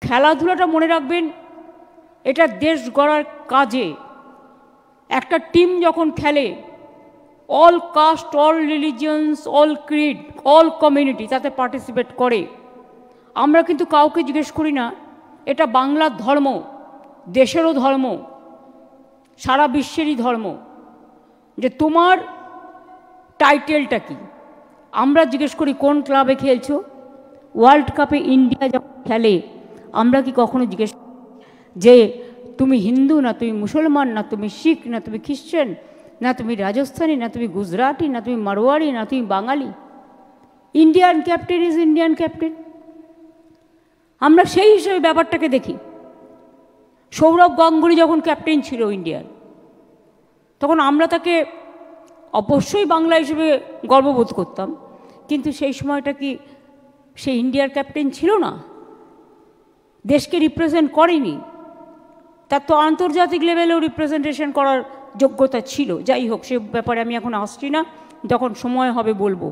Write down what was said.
খেলাধুলাটা মনে রাখবেন, এটা দেশ গড়ার কাজে। একটা টিম যখন খেলে, all caste, all religions, all creed, all community তাতে পার্টিসিপেট করে। আমরা কিন্তু কাউকে জিজ্ঞেস করি না এটা বাংলার ধর্ম, দেশেরও ধর্ম, সারা বিশ্বেরই ধর্ম, যে তোমার টাইটেলটা কি। আমরা জিজ্ঞেস করি কোন ক্লাবে খেলছো। ওয়ার্ল্ড কাপে ইন্ডিয়া যখন খেলে, আমরা কি কখনো জিজ্ঞেস যে তুমি হিন্দু না তুমি মুসলমান, না তুমি শিখ, না তুমি খ্রিশ্চান, না তুমি রাজস্থানী, না তুমি গুজরাটি, না তুমি মারোয়াড়ি, না তুমি Bangali? Indian captain is Indian captain. আমরা সেই হিসেবে ব্যাপারটাকে দেখি। সৌরভ গাঙ্গুলি যখন ক্যাপ্টেন ছিল ইন্ডিয়ার, তখন আমরা তাকে অবশ্যই বাংলা হিসেবে গর্ববোধ করতাম, কিন্তু সেই সময়টা কি সে ইন্ডিয়ার ক্যাপ্টেন ছিল না? দেশকে রিপ্রেজেন্ট করেনি। তার তো আন্তর্জাতিক লেভেলেও রিপ্রেজেন্টেশন করার যোগ্যতা ছিল। যাই হোক, সে ব্যাপারে আমি এখন আসছি না, যখন সময় হবে বলবো।